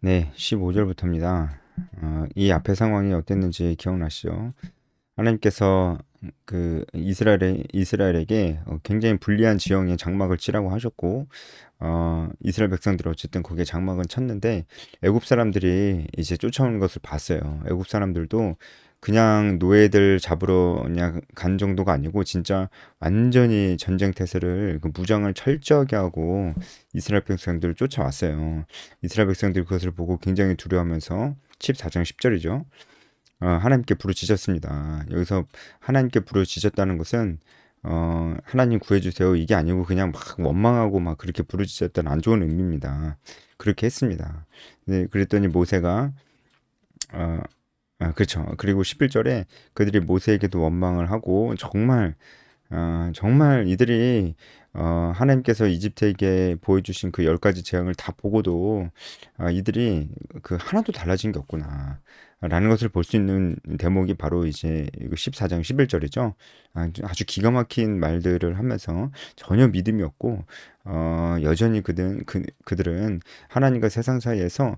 네, 15절부터입니다. 이 앞의 상황이 어땠는지 기억나시죠? 하나님께서 그 이스라엘에게 굉장히 불리한 지형에 장막을 치라고 하셨고, 이스라엘 백성들이 어쨌든 거기에 장막은 쳤는데 애굽 사람들이 이제 쫓아오는 것을 봤어요. 애굽 사람들도 그냥 노예들 잡으러 그냥 간 정도가 아니고 진짜 완전히 전쟁태세를 그 무장을 철저하게 하고 이스라엘 백성들을 쫓아왔어요. 이스라엘 백성들이 그것을 보고 굉장히 두려워하면서 14장 10절이죠. 하나님께 부르짖었습니다. 여기서 하나님께 부르짖었다는 것은 하나님 구해주세요 이게 아니고 그냥 막 원망하고 막 그렇게 부르짖었다는 안 좋은 의미입니다. 그렇게 했습니다. 네, 그랬더니 모세가 어, 그렇죠. 그리고 11절에 그들이 모세에게도 원망을 하고 정말 이들이 하나님께서 이집트에게 보여주신 그 10가지 재앙을 다 보고도 이들이 그 하나도 달라진 게 없구나. 라는 것을 볼 수 있는 대목이 바로 이제 14장 11절이죠. 아주 기가 막힌 말들을 하면서 전혀 믿음이 없고, 여전히 그들은 하나님과 세상 사이에서,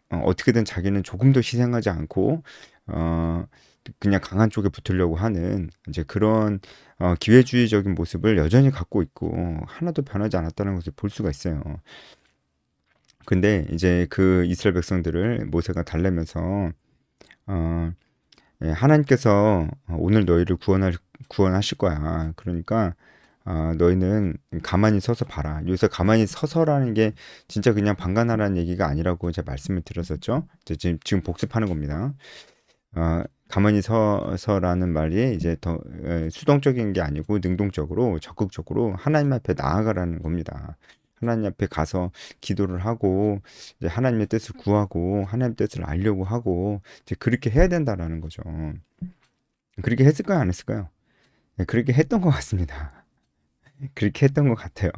어떻게든 자기는 조금도 희생하지 않고, 어, 그냥 강한 쪽에 붙으려고 하는 이제 그런 기회주의적인 모습을 여전히 갖고 있고 하나도 변하지 않았다는 것을 볼 수가 있어요. 근데 이제 그 이스라엘 백성들을 모세가 달래면서 어, 하나님께서 오늘 너희를 구원하실 거야. 그러니까 너희는 가만히 서서 봐라. 여기서 가만히 서서라는 게 진짜 그냥 방관하라는 얘기가 아니라고 제가 말씀을 드렸었죠. 지금 복습하는 겁니다. 가만히 서서라는 말이 이제 더 수동적인 게 아니고 능동적으로 적극적으로 하나님 앞에 나아가라는 겁니다. 하나님 앞에 가서 기도를 하고 이제 하나님의 뜻을 구하고 하나님 뜻을 알려고 하고 이제 그렇게 해야 된다라는 거죠. 그렇게 했을까요, 안 했을까요? 네, 그렇게 했던 것 같습니다. 그렇게 했던 것 같아요.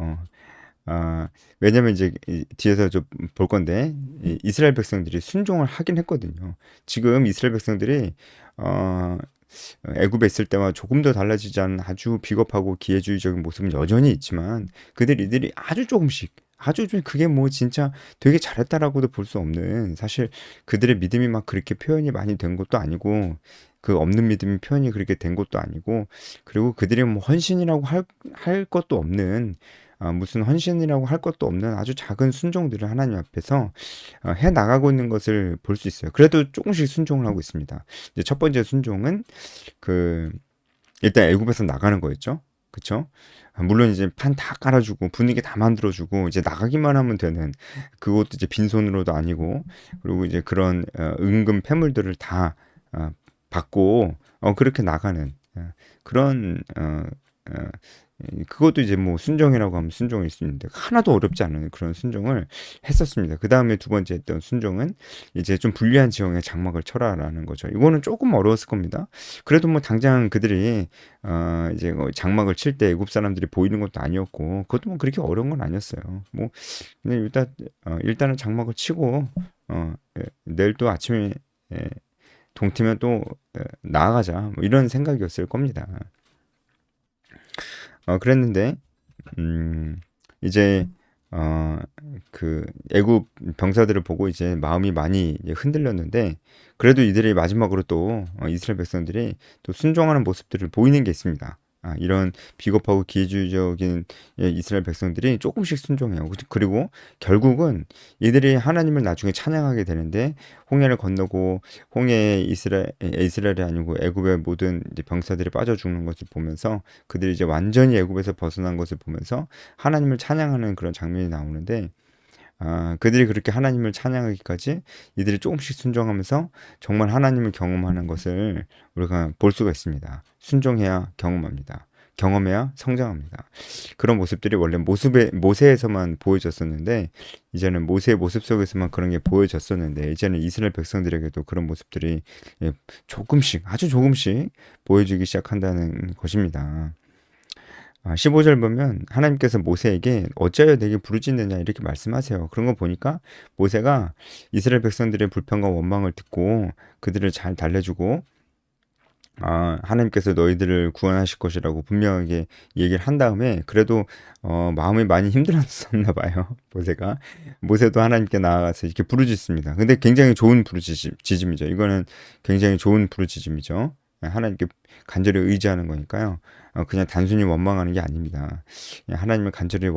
아, 왜냐면 이제 뒤에서 좀 볼 건데 이스라엘 백성들이 순종을 하긴 했거든요. 지금 이스라엘 백성들이 어, 애굽에 있을 때와 조금 더 달라지지 않은 아주 비겁하고 기회주의적인 모습은 여전히 있지만 이들이 아주 좀 그게 뭐 진짜 되게 잘했다라고도 볼 수 없는 사실 그들의 믿음이 막 그렇게 표현이 많이 된 것도 아니고 그 없는 믿음이 표현이 그렇게 된 것도 아니고 그리고 그들이 뭐 헌신이라고 할 것도 없는 무슨 헌신이라고 할 것도 없는 아주 작은 순종들을 하나님 앞에서 해 나가고 있는 것을 볼 수 있어요. 그래도 조금씩 순종을 하고 있습니다. 이제 첫 번째 순종은 그 일단 애굽에서 나가는 거였죠. 그쵸? 물론 이제 판 다 깔아주고 분위기 다 만들어주고 이제 나가기만 하면 되는 그것도 이제 빈손으로도 아니고 그리고 이제 그런 은금 패물들을 다 받고 그렇게 나가는 그런 그것도 이제 뭐 순종이라고 하면 순종일 수 있는데 하나도 어렵지 않은 그런 순종을 했었습니다. 그 다음에 두 번째 했던 순종은 이제 좀 불리한 지형에 장막을 쳐라라는 거죠. 이거는 조금 어려웠을 겁니다. 그래도 뭐 당장 그들이 이제 장막을 칠 때 애굽 사람들이 보이는 것도 아니었고 그것도 뭐 그렇게 어려운 건 아니었어요. 뭐 근데 일단은 장막을 치고 내일 또 아침에 예, 동티면 또 나아가자 뭐 이런 생각이었을 겁니다. 그랬는데 이제 어, 그 애굽 병사들을 보고 이제 마음이 많이 이제 흔들렸는데 그래도 이들이 마지막으로 또 이스라엘 백성들이 또 순종하는 모습들을 보이는 게 있습니다. 이런 비겁하고 기회주의적인 이스라엘 백성들이 조금씩 순종해요. 그리고 결국은 이들이 하나님을 나중에 찬양하게 되는데 홍해를 건너고 홍해에 이스라엘이 아니고 애굽의 모든 이제 병사들이 빠져 죽는 것을 보면서 그들이 이제 완전히 애굽에서 벗어난 것을 보면서 하나님을 찬양하는 그런 장면이 나오는데 그들이 그렇게 하나님을 찬양하기까지 이들이 조금씩 순종하면서 정말 하나님을 경험하는 것을 우리가 볼 수가 있습니다. 순종해야 경험합니다. 경험해야 성장합니다. 그런 모습들이 원래 모세에서만 보여졌었는데 이제는 모세의 모습 속에서만 그런 게 보여졌었는데 이제는 이스라엘 백성들에게도 그런 모습들이 조금씩 아주 조금씩 보여주기 시작한다는 것입니다. 15절 보면 하나님께서 모세에게 어찌하여 내게 부르짖느냐 이렇게 말씀하세요. 그런 거 보니까 모세가 이스라엘 백성들의 불평과 원망을 듣고 그들을 잘 달래주고 하나님께서 너희들을 구원하실 것이라고 분명하게 얘기를 한 다음에 그래도 마음이 많이 힘들었었나 봐요. 모세도 하나님께 나아가서 이렇게 부르짖습니다. 근데 굉장히 좋은 부르짖음이죠. 이거는 굉장히 좋은 부르짖음이죠. 하나님께 간절히 의지하는 거니까요. 그냥 단순히 원망하는 게 아닙니다. 그냥 하나님을 간절히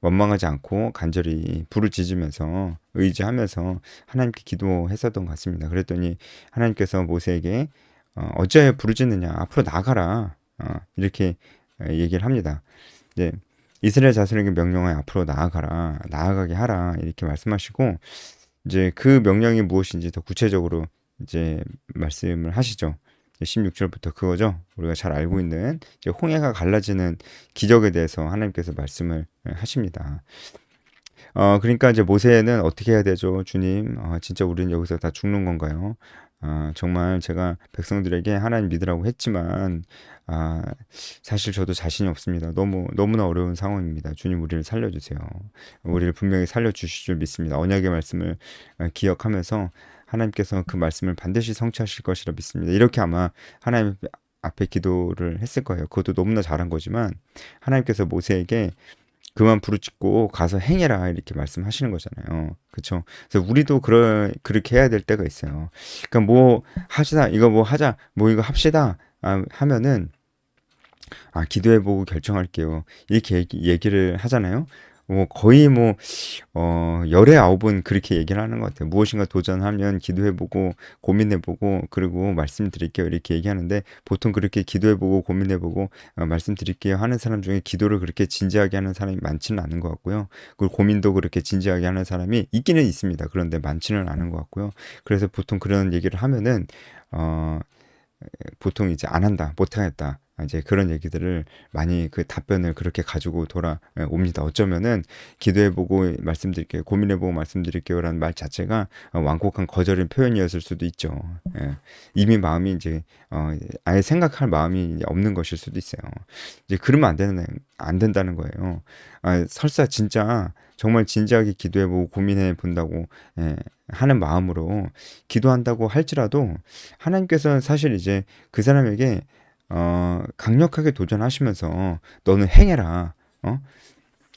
원망하지 않고 간절히 부르짖으면서 의지하면서 하나님께 기도했었던 것 같습니다. 그랬더니 하나님께서 모세에게 어찌하여 부르짖느냐 앞으로 나아가라 이렇게 얘기를 합니다. 이제 이스라엘 자손에게 명령하여 앞으로 나아가게 하라 이렇게 말씀하시고 이제 그 명령이 무엇인지 더 구체적으로 이제 말씀을 하시죠. 16절부터 그거죠. 우리가 잘 알고 있는 이제 홍해가 갈라지는 기적에 대해서 하나님께서 말씀을 하십니다. 그러니까 이제 모세는 어떻게 해야 되죠? 주님, 진짜 우리는 여기서 다 죽는 건가요? 정말 제가 백성들에게 하나님 믿으라고 했지만, 사실 저도 자신이 없습니다. 너무나 어려운 상황입니다. 주님, 우리를 살려주세요. 우리를 분명히 살려주실 줄 믿습니다. 언약의 말씀을 기억하면서 하나님께서 그 말씀을 반드시 성취하실 것이라 믿습니다. 이렇게 아마 하나님 앞에 기도를 했을 거예요. 그것도 너무나 잘한 거지만, 하나님께서 모세에게 그만 부르짖고 가서 행해라 이렇게 말씀하시는 거잖아요. 그렇죠? 그래서 우리도 그렇게 해야 될 때가 있어요. 그러니까 뭐 하시다 이거 뭐 하자 뭐 이거 합시다 하면은 기도해보고 결정할게요. 이렇게 얘기를 하잖아요. 뭐 거의 뭐 열의 아홉은 그렇게 얘기를 하는 것 같아요. 무엇인가 도전하면 기도해보고 고민해보고 그리고 말씀드릴게요 이렇게 얘기하는데 보통 그렇게 기도해보고 고민해보고 말씀드릴게요 하는 사람 중에 기도를 그렇게 진지하게 하는 사람이 많지는 않은 것 같고요. 그리고 고민도 그렇게 진지하게 하는 사람이 있기는 있습니다. 그런데 많지는 않은 것 같고요. 그래서 보통 그런 얘기를 하면은 보통 이제 안 한다, 못 하겠다. 이제 그런 얘기들을 많이 그 답변을 그렇게 가지고 돌아옵니다. 어쩌면은 기도해보고 말씀드릴게요, 고민해보고 말씀드릴게요라는 말 자체가 완곡한 거절의 표현이었을 수도 있죠. 예. 이미 마음이 이제 아예 생각할 마음이 없는 것일 수도 있어요. 이제 그러면 안 된다는 거예요. 설사 진짜 정말 진지하게 기도해보고 고민해 본다고 하는 마음으로 기도한다고 할지라도 하나님께서는 사실 이제 그 사람에게 강력하게 도전하시면서 너는 행해라.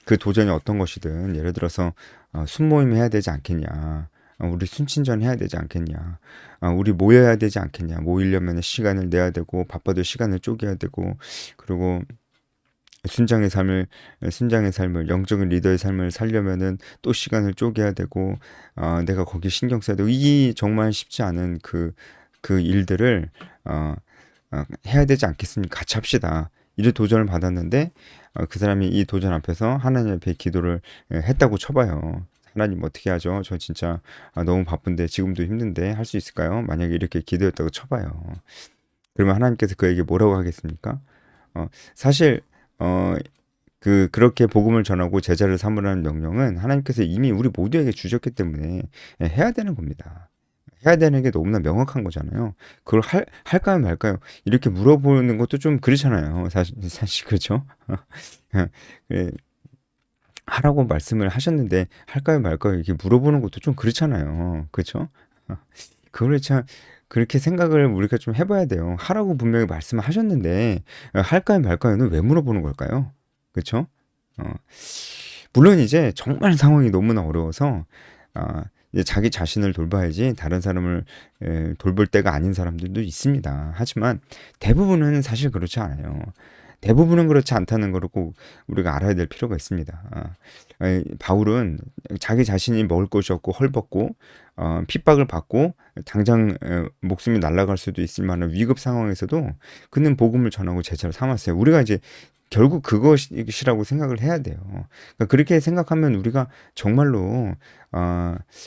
그 도전이 어떤 것이든 예를 들어서 순모임 해야 되지 않겠냐. 우리 순친전 해야 되지 않겠냐. 우리 모여야 되지 않겠냐. 모이려면 시간을 내야 되고 바빠도 시간을 쪼개야 되고 그리고 순장의 삶을 영적인 리더의 삶을 살려면은 또 시간을 쪼개야 되고 내가 거기 신경 써야 되고 이 정말 쉽지 않은 그 일들을 어, 해야 되지 않겠습니까? 같이 합시다. 이를 도전을 받았는데 그 사람이 이 도전 앞에서 하나님 앞에 기도를 했다고 쳐봐요. 하나님 어떻게 하죠? 저 진짜 너무 바쁜데 지금도 힘든데 할 수 있을까요? 만약에 이렇게 기도했다고 쳐봐요. 그러면 하나님께서 그에게 뭐라고 하겠습니까? 사실 그렇게 복음을 전하고 제자를 삼으라는 명령은 하나님께서 이미 우리 모두에게 주셨기 때문에 해야 되는 겁니다. 해야 되는 게 너무나 명확한 거잖아요. 그걸 할까요, 말까요? 이렇게 물어보는 것도 좀 그렇잖아요. 사실 그렇죠? 예, 하라고 말씀을 하셨는데 할까요, 말까요? 이렇게 물어보는 것도 좀 그렇잖아요. 그렇죠? 그걸 참 그렇게 생각을 우리가 좀 해봐야 돼요. 하라고 분명히 말씀을 하셨는데 할까요, 말까요는 왜 물어보는 걸까요? 그렇죠? 어, 물론 이제 정말 상황이 너무나 어려워서 이제 자기 자신을 돌봐야지 다른 사람을 돌볼 때가 아닌 사람들도 있습니다. 하지만 대부분은 사실 그렇지 않아요. 대부분은 그렇지 않다는 거를 꼭 우리가 알아야 될 필요가 있습니다. 바울은 자기 자신이 먹을 것이 없고 헐벗고 핍박을 받고 당장 목숨이 날아갈 수도 있을 만한 위급 상황에서도 그는 복음을 전하고 제자를 삼았어요. 우리가 이제 결국 그것이라고 생각을 해야 돼요. 그러니까 그렇게 생각하면 우리가 정말로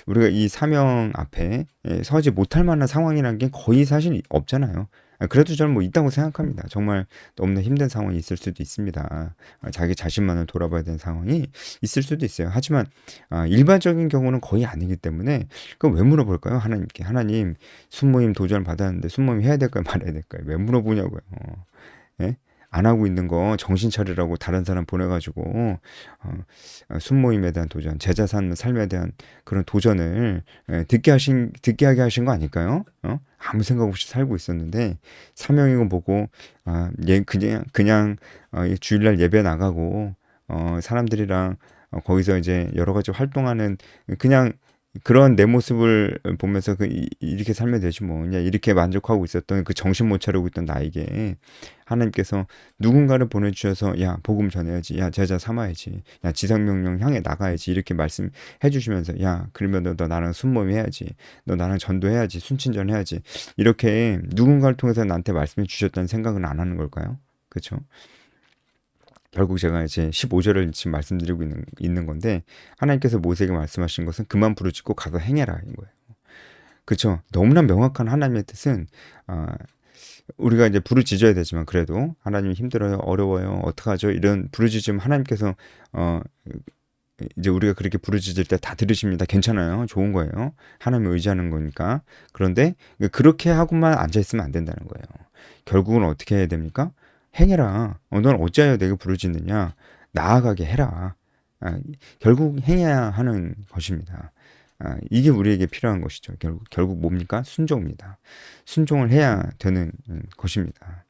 우리가 이 사명 앞에 서지 못할 만한 상황이라는 게 거의 사실 없잖아요. 그래도 저는 뭐 있다고 생각합니다. 정말 너무나 힘든 상황이 있을 수도 있습니다. 자기 자신만을 돌아봐야 되는 상황이 있을 수도 있어요. 하지만 일반적인 경우는 거의 아니기 때문에 그럼 왜 물어볼까요? 하나님께. 하나님, 순모임 도전을 받았는데 순모임 해야 될까요? 말아야 될까요? 왜 물어보냐고요. 예? 안 하고 있는 거 정신 차리라고 다른 사람 보내가지고 순모임에 대한 도전, 제자 삶 삶에 대한 그런 도전을 듣게 하게 하신 거 아닐까요? 아무 생각 없이 살고 있었는데 사명이고 뭐고 그냥 주일날 예배 나가고 사람들이랑 거기서 이제 여러 가지 활동하는 그냥 그런 내 모습을 보면서 이렇게 살면 되지 뭐 그냥 이렇게 만족하고 있었던 그 정신 못 차리고 있던 나에게 하나님께서 누군가를 보내주셔서 야 복음 전해야지, 야 제자 삼아야지, 야 지상명령 향해 나가야지 이렇게 말씀해 주시면서 야 그러면 너 나랑 순모임 해야지, 너 나랑 전도해야지, 순친전 해야지, 이렇게 누군가를 통해서 나한테 말씀해 주셨다는 생각은 안 하는 걸까요? 그렇죠? 결국 제가 이제 15절을 지금 말씀드리고 있는 건데 하나님께서 모세에게 말씀하신 것은 그만 부르짖고 가서 행해라 인 거예요. 그렇죠? 너무나 명확한 하나님의 뜻은 우리가 이제 부르짖어야 되지만 그래도 하나님 힘들어요, 어려워요, 어떡하죠? 이런 부르짖음 하나님께서 이제 우리가 그렇게 부르짖을 때 다 들으십니다. 괜찮아요. 좋은 거예요. 하나님을 의지하는 거니까. 그런데 그렇게 하고만 앉아 있으면 안 된다는 거예요. 결국은 어떻게 해야 됩니까? 행해라. 넌 어찌하여 내게 부르짖느냐? 나아가게 해라. 결국 행해야 하는 것입니다. 이게 우리에게 필요한 것이죠. 결국 뭡니까? 순종입니다. 순종을 해야 되는 것입니다.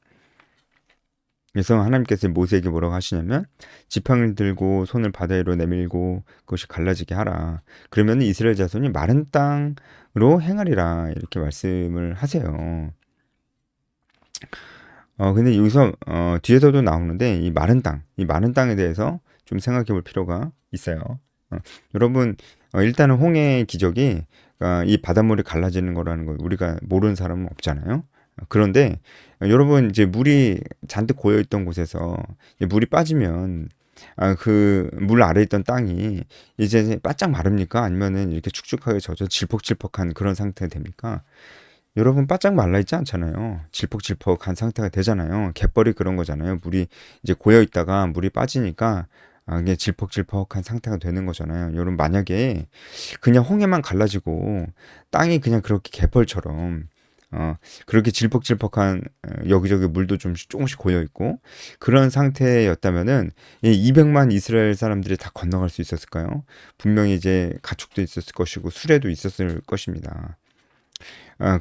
그래서 하나님께서 모세에게 뭐라고 하시냐면 지팡이를 들고 손을 바다 위로 내밀고 그것이 갈라지게 하라. 그러면 이스라엘 자손이 마른 땅으로 행하리라 이렇게 말씀을 하세요. 근데 여기서 뒤에서도 나오는데 이 마른 땅에 대해서 좀 생각해 볼 필요가 있어요. 여러분 일단은 홍해의 기적이 이 바닷물이 갈라지는 거라는 걸 우리가 모르는 사람은 없잖아요. 그런데 여러분 이제 물이 잔뜩 고여 있던 곳에서 물이 빠지면 그 물 아래 있던 땅이 이제 바짝 마릅니까? 아니면은 이렇게 축축하게 젖어 질퍽질퍽한 그런 상태가 됩니까? 여러분 바짝 말라 있지 않잖아요. 질퍽질퍽한 상태가 되잖아요. 갯벌이 그런 거잖아요. 물이 이제 고여 있다가 물이 빠지니까 이게 질퍽질퍽한 상태가 되는 거잖아요. 여러분 만약에 그냥 홍해만 갈라지고 땅이 그냥 그렇게 갯벌처럼 그렇게 질퍽질퍽한 여기저기 물도 좀 조금씩 고여 있고 그런 상태였다면은 이 200만 이스라엘 사람들이 다 건너갈 수 있었을까요? 분명히 이제 가축도 있었을 것이고 수레도 있었을 것입니다.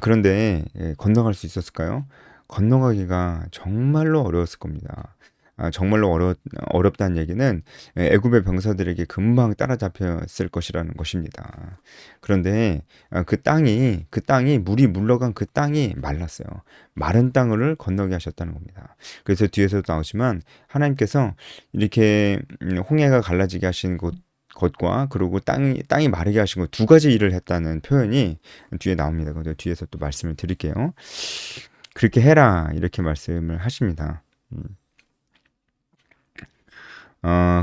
그런데 건너갈 수 있었을까요? 건너가기가 정말로 어려웠을 겁니다. 정말로 어렵다는 얘기는 애굽의 병사들에게 금방 따라잡혔을 것이라는 것입니다. 그런데 그 땅이 물이 물러간 그 땅이 말랐어요. 마른 땅을 건너게 하셨다는 겁니다. 그래서 뒤에서도 나오지만 하나님께서 이렇게 홍해가 갈라지게 하신 것과 그리고 땅이 마르게 하신 것 두 가지 일을 했다는 표현이 뒤에 나옵니다. 그래서 뒤에서 또 말씀을 드릴게요. 그렇게 해라 이렇게 말씀을 하십니다.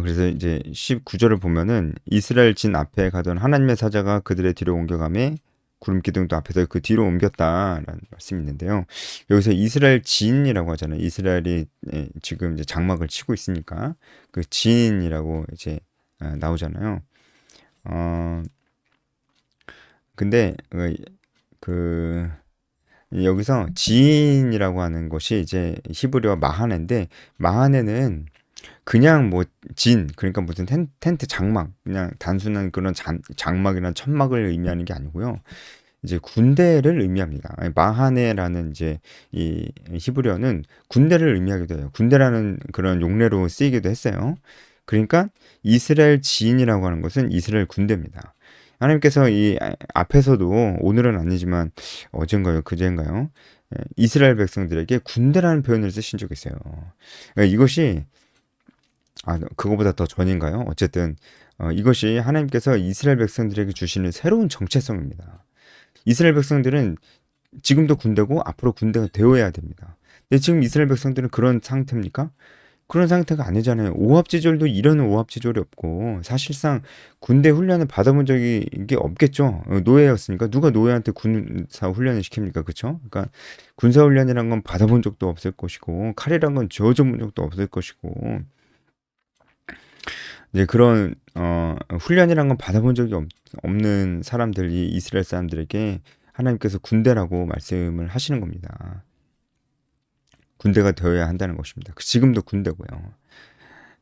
그래서 이제 19절을 보면은 이스라엘 진 앞에 가던 하나님의 사자가 그들의 뒤로 옮겨가매 구름 기둥도 앞에서 그 뒤로 옮겼다라는 말씀이 있는데요. 여기서 이스라엘 진이라고 하잖아요. 이스라엘이 지금 이제 장막을 치고 있으니까 그 진이라고 이제 나오잖아요. 어, 근데 그 여기서 지인이라고 하는 것이 이제 히브리어 마하네인데 마하네는 그냥 뭐 그러니까 무슨 텐트 장막 그냥 단순한 그런 장막이나 천막을 의미하는 게 아니고요. 이제 군대를 의미합니다. 마하네라는 이제 이 히브리어는 군대를 의미하기도 해요. 군대라는 그런 용례로 쓰이기도 했어요. 그러니까 이스라엘 지인이라고 하는 것은 이스라엘 군대입니다. 하나님께서 이 앞에서도 오늘은 아니지만 어젠가요, 그제인가요? 이스라엘 백성들에게 군대라는 표현을 쓰신 적이 있어요. 이것이 그거보다 더 전인가요? 어쨌든 이것이 하나님께서 이스라엘 백성들에게 주시는 새로운 정체성입니다. 이스라엘 백성들은 지금도 군대고 앞으로 군대가 되어야 됩니다. 근데 지금 이스라엘 백성들은 그런 상태입니까? 그런 상태가 아니잖아요. 오합지졸도 이런 오합지졸이 없고 사실상 군대 훈련을 받아본 적이 이게 없겠죠. 노예였으니까 누가 노예한테 군사 훈련을 시킵니까? 그렇죠? 그러니까 군사 훈련이란 건 받아본 적도 없을 것이고 칼이란 건 쥐어본 적도 없을 것이고 이제 그런 훈련이란 건 받아본 적이 없는 사람들이 이스라엘 사람들에게 하나님께서 군대라고 말씀을 하시는 겁니다. 군대가 되어야 한다는 것입니다. 지금도 군대고요.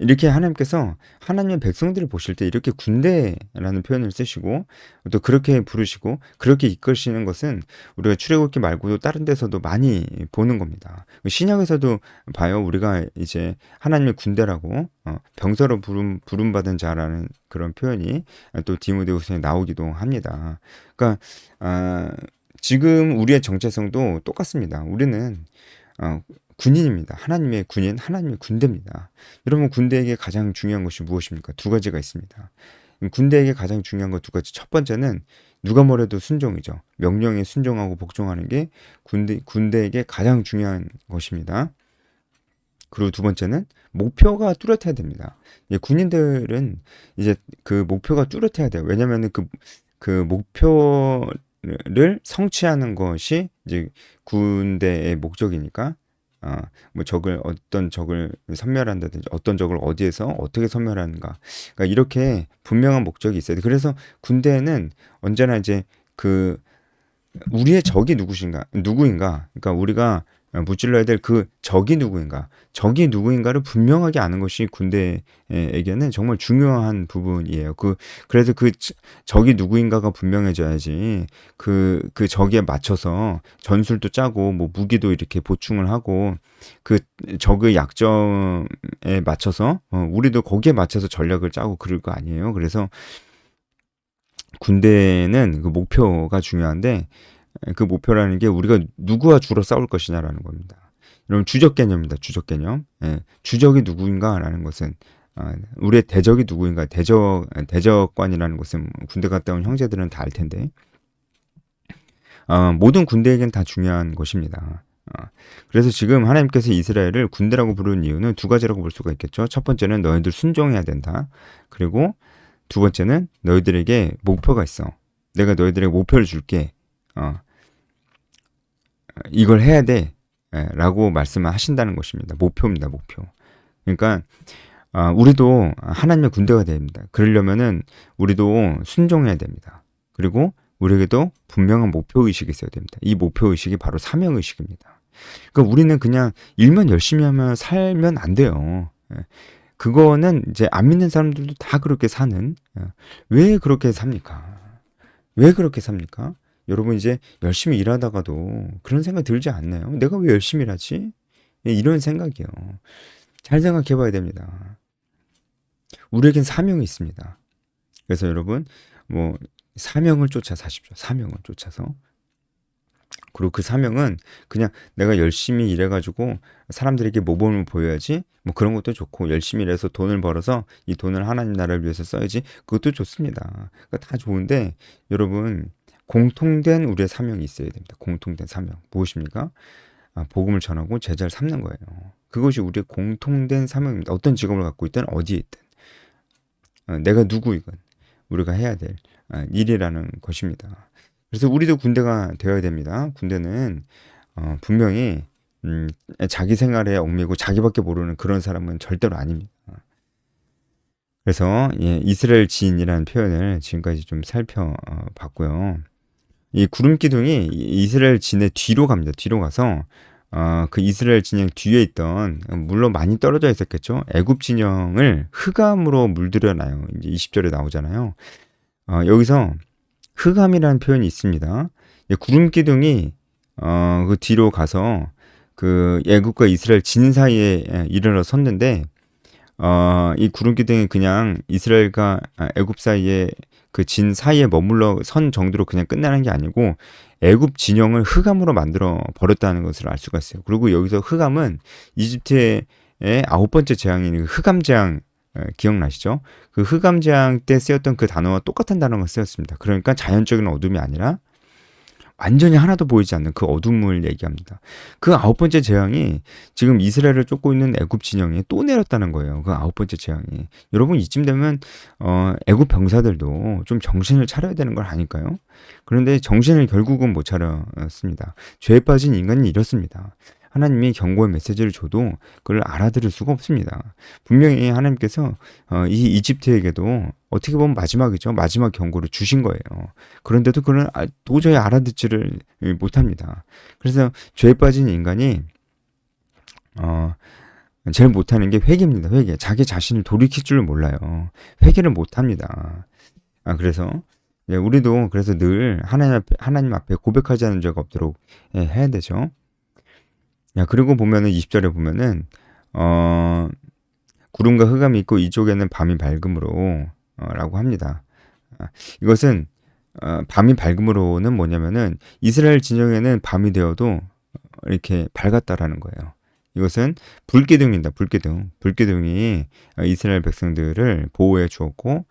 이렇게 하나님께서 하나님의 백성들을 보실 때 이렇게 군대라는 표현을 쓰시고 또 그렇게 부르시고 그렇게 이끌시는 것은 우리가 출애굽기 말고도 다른 데서도 많이 보는 겁니다. 신약에서도 봐요. 우리가 이제 하나님의 군대라고 병사로 부름받은 자라는 그런 표현이 또 디모데후서에 나오기도 합니다. 그러니까 지금 우리의 정체성도 똑같습니다. 우리는 군인입니다. 하나님의 군인, 하나님의 군대입니다. 여러분, 군대에게 가장 중요한 것이 무엇입니까? 두 가지가 있습니다. 군대에게 가장 중요한 것 두 가지. 첫 번째는 누가 뭐래도 순종이죠. 명령에 순종하고 복종하는 게 군대에게 가장 중요한 것입니다. 그리고 두 번째는 목표가 뚜렷해야 됩니다. 군인들은 이제 그 목표가 뚜렷해야 돼요. 왜냐하면 그 목표를 성취하는 것이 이제 군대의 목적이니까. 뭐 어떤 적을 섬멸한다든지 어떤 적을 어디에서 어떻게 섬멸하는가. 그러니까 이렇게 분명한 목적이 있어야 돼. 그래서 군대에는 언제나 이제 우리의 적이 누구인가. 그러니까 우리가 무찔러야 될 그 적이 누구인가를 분명하게 아는 것이 군대에게는 정말 중요한 부분이에요. 그래서 그 적이 누구인가가 분명해져야지 그 적에 맞춰서 전술도 짜고 뭐 무기도 이렇게 보충을 하고 그 적의 약점에 맞춰서 우리도 거기에 맞춰서 전략을 짜고 그럴 거 아니에요. 그래서 군대는 그 목표가 중요한데 그 목표라는 게 우리가 누구와 주로 싸울 것이냐라는 겁니다. 여러분, 주적 개념입니다. 주적 개념. 주적이 누구인가라는 것은 우리의 대적이 누구인가. 대적관이라는 것은 군대 갔다 온 형제들은 다 알 텐데 모든 군대에겐 다 중요한 것입니다. 그래서 지금 하나님께서 이스라엘을 군대라고 부르는 이유는 두 가지라고 볼 수가 있겠죠. 첫 번째는 너희들 순종해야 된다. 그리고 두 번째는 너희들에게 목표가 있어. 내가 너희들에게 목표를 줄게. 이걸 해야 돼 라고 말씀을 하신다는 것입니다. 목표입니다. 목표. 그러니까 우리도 하나님의 군대가 됩니다. 그러려면은 우리도 순종해야 됩니다. 그리고 우리에게도 분명한 목표의식이 있어야 됩니다. 이 목표의식이 바로 사명의식입니다. 그러니까 우리는 그냥 일만 열심히 하면 살면 안 돼요. 그거는 이제 안 믿는 사람들도 다 그렇게 사는. 왜 그렇게 삽니까? 왜 그렇게 삽니까? 여러분, 이제 열심히 일하다가도 그런 생각 들지 않나요? 내가 왜 열심히 일하지? 이런 생각이요. 잘 생각해 봐야 됩니다. 우리에겐 사명이 있습니다. 그래서 여러분, 뭐 사명을 쫓아 사십시오. 사명을 쫓아서. 그리고 그 사명은 그냥 내가 열심히 일해가지고 사람들에게 모범을 보여야지, 뭐 그런 것도 좋고, 열심히 일해서 돈을 벌어서 이 돈을 하나님 나라를 위해서 써야지, 그것도 좋습니다. 그러니까 다 좋은데 여러분, 공통된 우리의 사명이 있어야 됩니다. 공통된 사명. 무엇입니까? 복음을 전하고 제자를 삼는 거예요. 그것이 우리의 공통된 사명입니다. 어떤 직업을 갖고 있든 어디에 있든 내가 누구이건 우리가 해야 될 일이라는 것입니다. 그래서 우리도 군대가 되어야 됩니다. 군대는 분명히 자기 생활에 얽매고 자기밖에 모르는 그런 사람은 절대로 아닙니다. 그래서 이스라엘 지인이라는 표현을 지금까지 좀 살펴봤고요. 이 구름 기둥이 이스라엘 진의 뒤로 갑니다. 뒤로 가서 그 이스라엘 진영 뒤에 있던, 물론 많이 떨어져 있었겠죠. 애굽 진영을 흑암으로 물들여놔요. 이제 20절에 나오잖아요. 여기서 흑암이라는 표현이 있습니다. 구름 기둥이 그 뒤로 가서 그 애굽과 이스라엘 진 사이에 이르러 섰는데 이 구름 기둥이 그냥 이스라엘과 애굽 사이에 그 진 사이에 머물러 선 정도로 그냥 끝나는 게 아니고 애굽 진영을 흑암으로 만들어 버렸다는 것을 알 수가 있어요. 그리고 여기서 흑암은 이집트의 9번째 재앙인 흑암 재앙 기억나시죠? 그 흑암 재앙 때 쓰였던 그 단어와 똑같은 단어가 쓰였습니다. 그러니까 자연적인 어둠이 아니라 완전히 하나도 보이지 않는 그 어둠을 얘기합니다. 그 9번째 재앙이 지금 이스라엘을 쫓고 있는 애굽 진영에 또 내렸다는 거예요. 그 9번째 재앙이. 여러분, 이쯤 되면 애굽 병사들도 좀 정신을 차려야 되는 걸 아닐까요? 그런데 정신을 결국은 못 차렸습니다. 죄에 빠진 인간이 이렇습니다. 하나님이 경고의 메시지를 줘도 그걸 알아들을 수가 없습니다. 분명히 하나님께서 이 이집트에게도 어떻게 보면 마지막이죠. 마지막 경고를 주신 거예요. 그런데도 그걸 도저히 알아듣지를 못합니다. 그래서 죄에 빠진 인간이 어, 제일 못하는 게 회개입니다. 회개. 자기 자신을 돌이킬 줄 몰라요. 회개를 못합니다. 그래서 우리도 그래서 늘 하나님 앞에 고백하지 않은 적 없도록 해야 되죠. 그리고 보면은 20절에 보면은 어, 구름과 흑암이 있고 이쪽에는 밤이 밝음으로 라고 합니다. 이것은 밤이 밝음으로는 뭐냐면은 이스라엘 진영에는 밤이 되어도 이렇게 밝았다라는 거예요. 이것은 불기둥입니다. 불기둥. 불기둥이 이스라엘 백성들을 보호해 주었고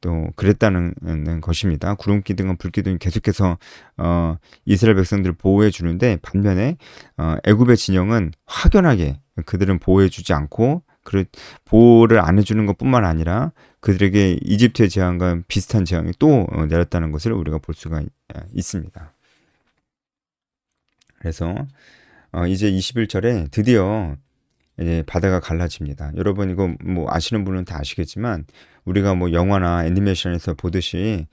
또 그랬다는 것입니다. 구름기둥과 불기둥이 계속해서 이스라엘 백성들을 보호해 주는데 반면에 애굽의 진영은 확연하게 그들은 보호해 주지 않고 보호를 안 해주는 것뿐만 아니라 그들에게 이집트의 재앙과 비슷한 재앙이 또 내렸다는 것을 우리가 볼 수가 있습니다. 그래서 이제 21절에 드디어 이제 바다가 갈라집니다. 여러분 이거 뭐 아시는 분은 다 아시겠지만 우리가 뭐 영화나 애니메이션에서 보듯이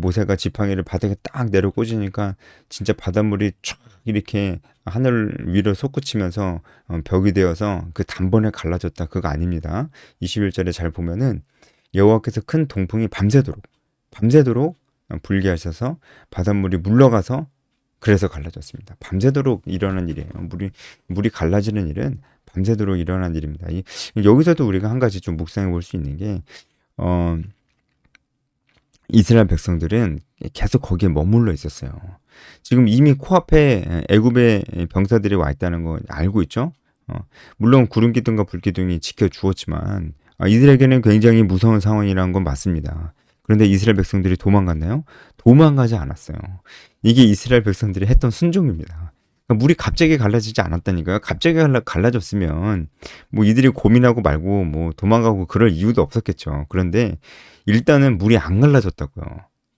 모세가 지팡이를 바닥에 딱 내려 꽂으니까 진짜 바닷물이 쫙 이렇게 하늘 위로 솟구치면서 벽이 되어서 그 단번에 갈라졌다. 그거 아닙니다. 21절에 잘 보면은 여호와께서 큰 동풍이 밤새도록 불게 하셔서 바닷물이 물러가서 그래서 갈라졌습니다. 밤새도록 일어난 일이에요. 물이 갈라지는 일은 밤새도록 일어난 일입니다. 여기서도 우리가 한 가지 좀 묵상해 볼 수 있는 게, 이스라엘 백성들은 계속 거기에 머물러 있었어요. 지금 이미 코앞에 애굽의 병사들이 와 있다는 거 알고 있죠? 물론 구름기둥과 불기둥이 지켜주었지만, 이들에게는 굉장히 무서운 상황이라는 건 맞습니다. 그런데 이스라엘 백성들이 도망갔나요? 도망가지 않았어요. 이게 이스라엘 백성들이 했던 순종입니다. 그러니까 물이 갑자기 갈라지지 않았다니까요. 갑자기 갈라졌으면 뭐 이들이 고민하고 말고 뭐 도망가고 그럴 이유도 없었겠죠. 그런데 일단은 물이 안 갈라졌다고요.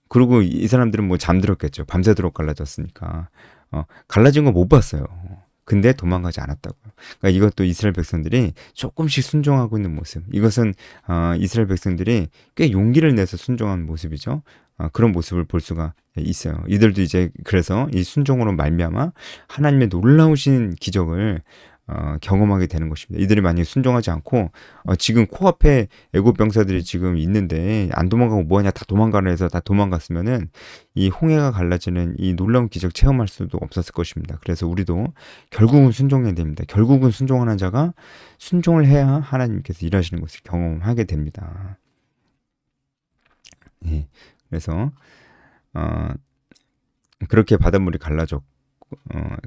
그리고 이 사람들은 뭐 잠들었겠죠. 밤새도록 갈라졌으니까. 갈라진 거 못 봤어요. 근데 도망가지 않았다고요. 그러니까 이것도 이스라엘 백성들이 조금씩 순종하고 있는 모습. 이것은 이스라엘 백성들이 꽤 용기를 내서 순종한 모습이죠. 그런 모습을 볼 수가 있어요. 이들도 이제 그래서 이 순종으로 말미암아 하나님의 놀라우신 기적을 경험하게 되는 것입니다. 이들이 만약에 순종하지 않고 지금 코앞에 애굽 병사들이 지금 있는데 안 도망가고 뭐하냐 다 도망가라 해서 다 도망갔으면은 이 홍해가 갈라지는 이 놀라운 기적 체험할 수도 없었을 것입니다. 그래서 우리도 결국은 순종해야 됩니다. 결국은 순종하는 자가 순종을 해야 하나님께서 일하시는 것을 경험하게 됩니다. 예. 그래서 그렇게 바닷물이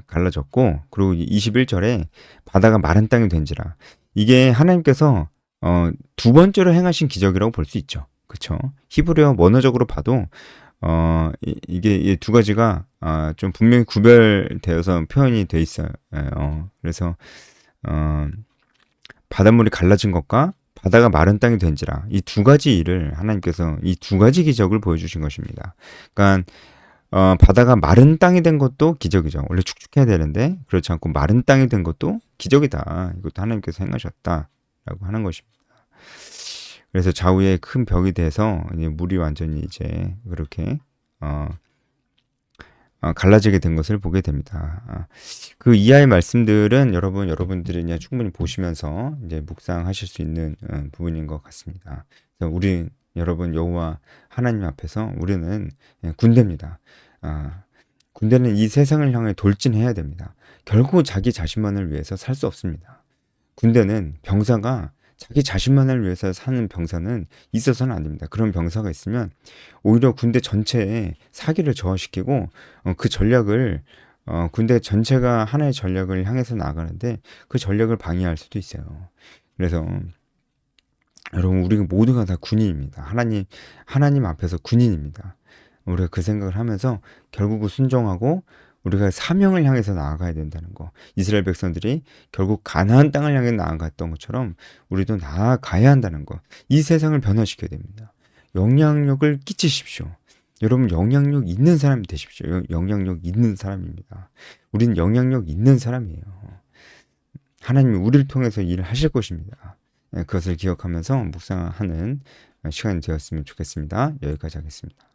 갈라졌고 그리고 21절에 바다가 마른 땅이 된지라 이게 하나님께서 두 번째로 행하신 기적이라고 볼 수 있죠. 그렇죠? 히브리어 원어적으로 봐도 이게 두 가지가 좀 분명히 구별되어서 표현이 돼 있어요. 그래서 바닷물이 갈라진 것과 바다가 마른 땅이 된지라 이 두 가지 일을 하나님께서 이 두 가지 기적을 보여주신 것입니다. 그러니까 바다가 마른 땅이 된 것도 기적이죠. 원래 축축해야 되는데 그렇지 않고 마른 땅이 된 것도 기적이다. 이것도 하나님께서 행하셨다라고 하는 것입니다. 그래서 좌우에 큰 벽이 돼서 이제 물이 완전히 이제 그렇게 갈라지게 된 것을 보게 됩니다. 그 이하의 말씀들은 여러분들이 그냥 충분히 보시면서 이제 묵상하실 수 있는 부분인 것 같습니다. 그래서 여러분 여호와 하나님 앞에서 우리는 군대입니다. 군대는 이 세상을 향해 돌진해야 됩니다. 결국 자기 자신만을 위해서 살 수 없습니다. 군대는 병사가 자기 자신만을 위해서 사는 병사는 있어서는 안 됩니다. 그런 병사가 있으면 오히려 군대 전체에 사기를 저하시키고 그 전략을 군대 전체가 하나의 전략을 향해서 나가는데 그 전략을 방해할 수도 있어요. 그래서 여러분 우리 모두가 다 군인입니다. 하나님 앞에서 군인입니다. 우리가 그 생각을 하면서 결국은 순종하고 우리가 사명을 향해서 나아가야 된다는 거. 이스라엘 백성들이 결국 가나안 땅을 향해 나아갔던 것처럼 우리도 나아가야 한다는 거. 이 세상을 변화시켜야 됩니다. 영향력을 끼치십시오. 여러분 영향력 있는 사람이 되십시오. 영향력 있는 사람입니다. 우린 영향력 있는 사람이에요. 하나님이 우리를 통해서 일을 하실 것입니다. 그것을 기억하면서 묵상하는 시간이 되었으면 좋겠습니다. 여기까지 하겠습니다.